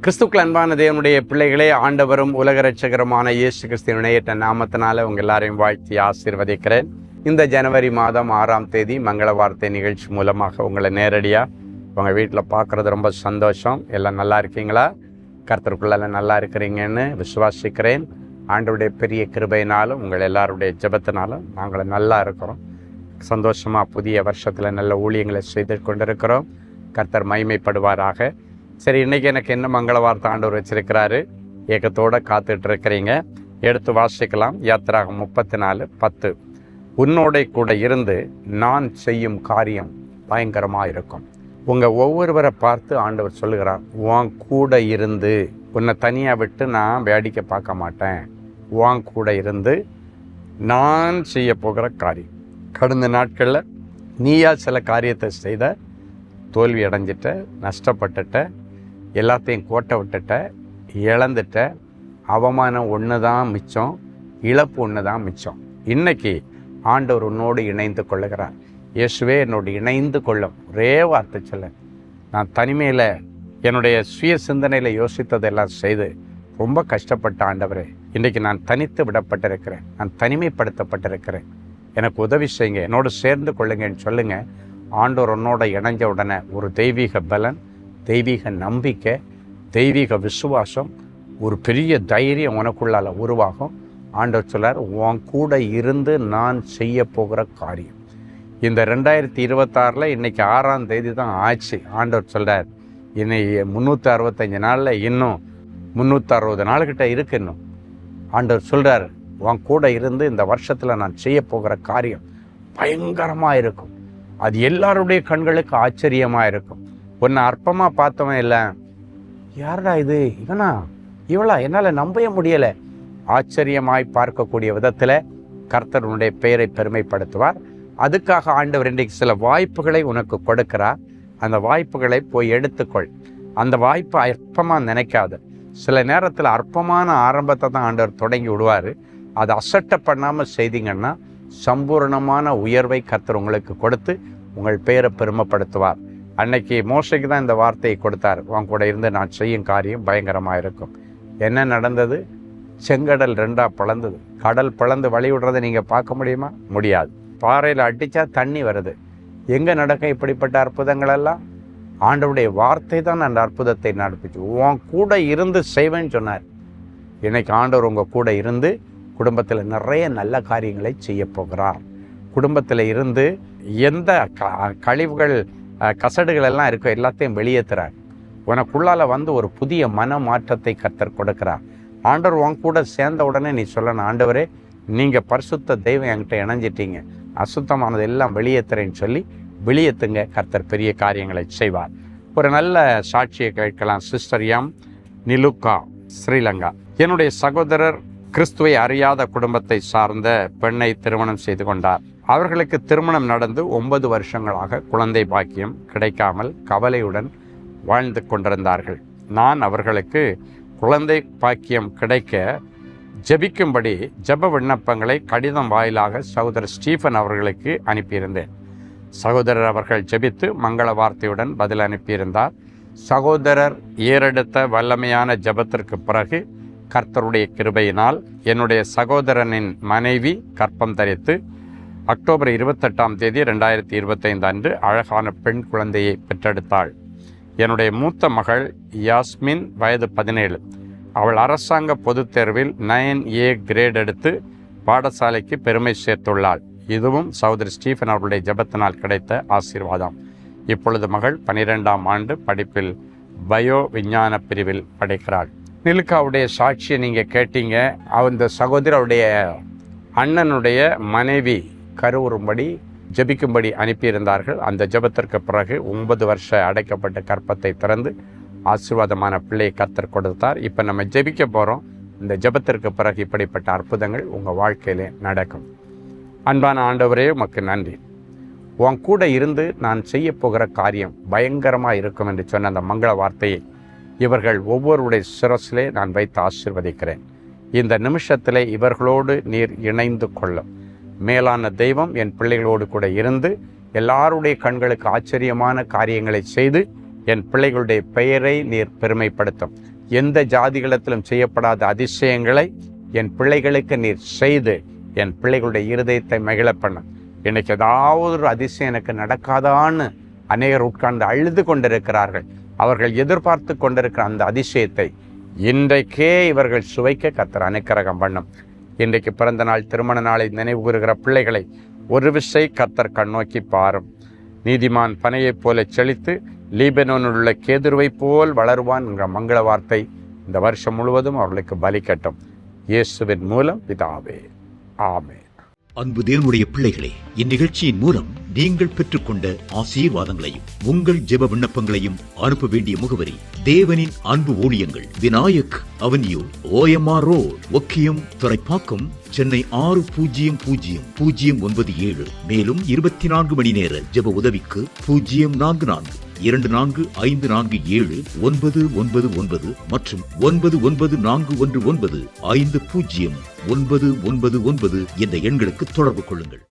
கிறிஸ்துக்கள் அன்பான தேவனுடைய பிள்ளைகளே, ஆண்டவரும் உலக இரட்சகருமான இயேசு கிறிஸ்துவின் இணையற்ற நாமத்தினால உங்கள் எல்லாரையும் வாழ்த்தி ஆசீர்வதிக்கிறேன். இந்த ஜனவரி மாதம் 6ஆம் தேதி மங்கள வார்த்தை நிகழ்ச்சி மூலமாக உங்களை நேரடியாக உங்கள் வீட்டில் பார்க்குறது ரொம்ப சந்தோஷம். எல்லாம் நல்லா இருக்கீங்களா? கர்த்தருக்குள்ளெல்லாம் நல்லா இருக்கிறீங்கன்னு விசுவாசிக்கிறேன். ஆண்டவருடைய பெரிய கிருபையினாலும் உங்கள் எல்லாருடைய ஜெபத்தினாலும் நாங்கள் நல்லா இருக்கிறோம். சந்தோஷமாக புதிய வருஷத்தில் நல்ல ஊழியங்களை செய்து கொண்டிருக்கிறோம். கர்த்தர் மகிமைப்படுவாராக. சரி, இன்றைக்கி எனக்கு என்ன மங்கள வார்த்தை ஆண்டவர் வச்சிருக்கிறாரு, ஏக்கத்தோடு காத்துட்டு இருக்கிறீங்க. எடுத்து வாசிக்கலாம். யாத்திராகம் 34:10. உன்னோட கூட இருந்து நான் செய்யும் காரியம் பயங்கரமாக இருக்கும். உங்கள் ஒவ்வொருவரை பார்த்து ஆண்டவர் சொல்லுகிறார், உன் கூட இருந்து, உன்னை தனியாக விட்டு நான் வேடிக்கை பார்க்க மாட்டேன். உன் கூட இருந்து நான் செய்ய போகிற காரியம். கடந்த நாட்களில் நீயா சில காரியத்தை செய்த, தோல்வி அடைஞ்சிட்ட, நஷ்டப்பட்டுட்ட, எல்லாத்தையும் கோட்டை விட்டுட்ட, இழந்துட்ட. அவமானம் ஒன்று தான் மிச்சம், இழப்பு ஒன்று தான் மிச்சம். இன்றைக்கி ஆண்டவர் உன்னோடு இணைந்து கொள்ளுகிறார். இயேசுவே என்னோடு இணைந்து கொள்ளும். ஒரே வார்த்தை சொல்ல, நான் தனிமையில் என்னுடைய சுய சிந்தனையில் யோசித்ததெல்லாம் செய்து ரொம்ப கஷ்டப்பட்ட ஆண்டவரே, இன்றைக்கி நான் தனித்து விடப்பட்டிருக்கிறேன், நான் தனிமைப்படுத்தப்பட்டிருக்கிறேன், எனக்கு உதவி செய்யுங்க, என்னோடு சேர்ந்து கொள்ளுங்கன்னு சொல்லுங்கள். ஆண்டவர் உன்னோட இணைஞ்ச உடனே ஒரு தெய்வீக பலன், தெய்வீக நம்பிக்கை, தெய்வீக விசுவாசம், ஒரு பெரிய தைரியம் உனக்குள்ளால் உருவாகும். ஆண்டவர் சொல்றார், உன் கூட இருந்து நான் செய்ய போகிற காரியம். இந்த 2026 இன்றைக்கி 6ஆம் தேதி தான் ஆச்சு. ஆண்டவர் சொல்கிறார், இன்னைக்கு 365 நாளில் இன்னும் 360 நாள்கிட்ட இருக்கு. இன்னும் ஆண்டவர் சொல்கிறார், உன் கூட இருந்து இந்த வருஷத்தில் நான் செய்ய போகிற காரியம் பயங்கரமாக இருக்கும். அது எல்லாருடைய கண்களுக்கு ஆச்சரியமாக இருக்கும். ஒன்று அற்பமாக பார்த்தவன் இல்லை, யாரடா இது, இவனா இவளா, என்னால் நம்பவே முடியலை, ஆச்சரியமாய் பார்க்கக்கூடிய விதத்தில் கர்த்தருடைய பெயரை பெருமைப்படுத்துவார். அதுக்காக ஆண்டவர் இன்றைக்கு சில வாய்ப்புகளை உனக்கு கொடுக்கிறார். அந்த வாய்ப்புகளை போய் எடுத்துக்கொள். அந்த வாய்ப்பை அற்பமாக நினைக்காது. சில நேரத்தில் அற்பமான ஆரம்பத்தை தான் ஆண்டவர் தொடங்கி விடுவார். அதை அசட்டை பண்ணாமல் செய்தீங்கன்னா சம்பூர்ணமான உயர்வை கர்த்தர் உங்களுக்கு கொடுத்து உங்கள் பெயரை பெருமைப்படுத்துவார். அன்னைக்கு மோசைக்கு தான் இந்த வார்த்தையை கொடுத்தார், உன் கூட இருந்து நான் செய்யும் காரியம் பயங்கரமாக இருக்கும். என்ன நடந்தது? செங்கடல் 2ஆக பிளந்தது. கடல் பிளந்து வழி விடுறதை நீங்கள் பார்க்க முடியுமா? முடியாது. பாறையில் அடித்தா தண்ணி வருது. எங்கே நடக்கும் இப்படிப்பட்ட அற்புதங்களெல்லாம்? ஆண்டவருடைய வார்த்தை தான் அந்த அற்புதத்தை நடப்பிச்சு. உன் கூட இருந்து செய்வேன்னு சொன்னார். இன்னைக்கு ஆண்டவர் உங்கள் கூட இருந்து குடும்பத்தில் நிறைய நல்ல காரியங்களை செய்ய போகிறார். குடும்பத்தில் இருந்து எந்த கழிவுகள், கசடுகள் எல்லாம் இருக்கோ எல்லாத்தையும் வெளியேற்றுறார். உனக்குள்ளால் வந்து ஒரு புதிய மன மாற்றத்தை கர்த்தர் கொடுக்கிறார். ஆண்டவர் உன் கூட சேர்ந்த உடனே நீ சொல்லணும், ஆண்டவரே நீங்கள் பரிசுத்த தெய்வம் என்கிட்ட இணைஞ்சிட்டீங்க, அசுத்தமானது எல்லாம் வெளியேற்றுறேன்னு சொல்லி வெளியேற்றுங்க. கர்த்தர் பெரிய காரியங்களை செய்வார். ஒரு நல்ல சாட்சியை கேட்கலாம். Sister M Nilukka, Sri Lanka. என்னுடைய சகோதரர் கிறிஸ்துவை அறியாத குடும்பத்தை சார்ந்த பெண்ணை திருமணம் செய்து கொண்டார். அவர்களுக்கு திருமணம் நடந்து 9 வருஷங்களாக குழந்தை பாக்கியம் கிடைக்காமல் கவலையுடன் வாழ்ந்து கொண்டிருந்தார்கள். நான் அவர்களுக்கு குழந்தை பாக்கியம் கிடைக்க ஜெபிக்கும்படி ஜெப விண்ணப்பங்களை கடிதம் வாயிலாக சகோதரர் ஸ்டீஃபன் அவர்களுக்கு அனுப்பியிருந்தேன். சகோதரர் அவர்கள் ஜெபித்து மங்கள வார்த்தையுடன் பதில் அனுப்பியிருந்தார். சகோதரர் ஏறெடுத்த வல்லமையான ஜெபத்திற்கு பிறகு கர்த்தருடைய கிருபையினால் என்னுடைய சகோதரனின் மனைவி கர்ப்பம் தரித்து அக்டோபர் 28ஆம் தேதி 2025 அன்று அழகான பெண் குழந்தையை பெற்றெடுத்தாள். என்னுடைய மூத்த மகள் யாஸ்மின், வயது 17. அவள் அரசாங்க பொதுத் தேர்வில் 9A கிரேட் எடுத்து பாடசாலைக்கு பெருமை சேர்த்துள்ளாள். இதுவும் சகோதரி ஸ்டீஃபன் அவர்களுடைய ஜெபத்தினால் கிடைத்த ஆசீர்வாதம். இப்பொழுது மகள் 12ஆம் ஆண்டு படிப்பில் பயோ விஞ்ஞான பிரிவில் படிக்கிறாள். நிலுக்காவுடைய சாட்சியை நீங்கள் கேட்டீங்க. அந்த சகோதரருடைய அண்ணனுடைய மனைவி கருவுறும்படி ஜெபிக்கும்படி அனுப்பியிருந்தார்கள். அந்த ஜெபத்திற்கு பிறகு 9 வருஷ அடைக்கப்பட்ட கர்ப்பத்தை திறந்து ஆசீர்வாதமான பிள்ளையை கர்த்தர் கொடுத்தார். இப்போ நம்ம ஜெபிக்க போகிறோம். இந்த ஜெபத்திற்கு பிறகு இப்படிப்பட்ட அற்புதங்கள் உங்கள் வாழ்க்கையிலே நடக்கும். அன்பான ஆண்டவரே, உமக்கு நன்றி. உன் கூட இருந்து நான் செய்ய போகிற காரியம் பயங்கரமாக இருக்கும் என்று சொன்ன அந்த மங்கள வார்த்தையை இவர்கள் ஒவ்வொருடைய சிரசிலே நான் வைத்து ஆசீர்வதிக்கிறேன். இந்த நிமிஷத்திலே இவர்களோடு நீர் இணைந்து கொள்ளும். மேலான தெய்வம் என் பிள்ளைகளோடு கூட இருந்து எல்லாருடைய கண்களுக்கு ஆச்சரியமான காரியங்களை செய்து என் பிள்ளைகளுடைய பெயரை நீர் பெருமைப்படுத்தும். எந்த ஜாதிகளிடத்திலும் செய்யப்படாத அதிசயங்களை என் பிள்ளைகளுக்கு நீர் செய்து என் பிள்ளைகளுடைய இருதயத்தை மகிழ பண்ண. இன்னைக்கு ஏதாவது ஒரு அதிசயம் எனக்கு நடக்காதான்னு அநேகர் உட்கார்ந்து அழுது கொண்டிருக்கிறார்கள். அவர்கள் எதிர்பார்த்து கொண்டிருக்கிற அந்த அதிசயத்தை இன்றைக்கே இவர்கள் சுவைக்க கர்த்தர் அனுக்கிரகம் பண்ணும். இன்றைக்கு பிறந்த நாள், திருமண நாளை நினைவு கூறுகிற பிள்ளைகளை ஒரு விசை கர்த்தர் கண்ணோக்கி பாரும். நீதிமான் பனையைப் போல செழித்து லீபனோனில் உள்ள கேதுருவை போல் வளருவான் என்கிற மங்கள வார்த்தை இந்த வருஷம் முழுவதும் அவர்களுக்கு பலிக்கட்டும். இயேசுவின் மூலம் பிதாவே, ஆமென். அன்பு தேவனுடைய பிள்ளைகளே, இந்நிகழ்ச்சியின் மூலம் நீங்கள் பெற்றுக்கொண்ட ஆசீர்வாதங்களையும் உங்கள் ஜெப விண்ணப்பங்களையும் அனுப்ப வேண்டிய முகவரி: தேவனின் அன்பு ஊழியங்கள், Vinayak avenue, OMR road, Okkiyam, Thoraipakkam, Chennai 600097. மேலும் 24 மணி நேர ஜெப உதவிக்கு 04424579999 மற்றும் 9941150999 என்ற எண்களுக்கு தொடர்பு கொள்ளுங்கள்.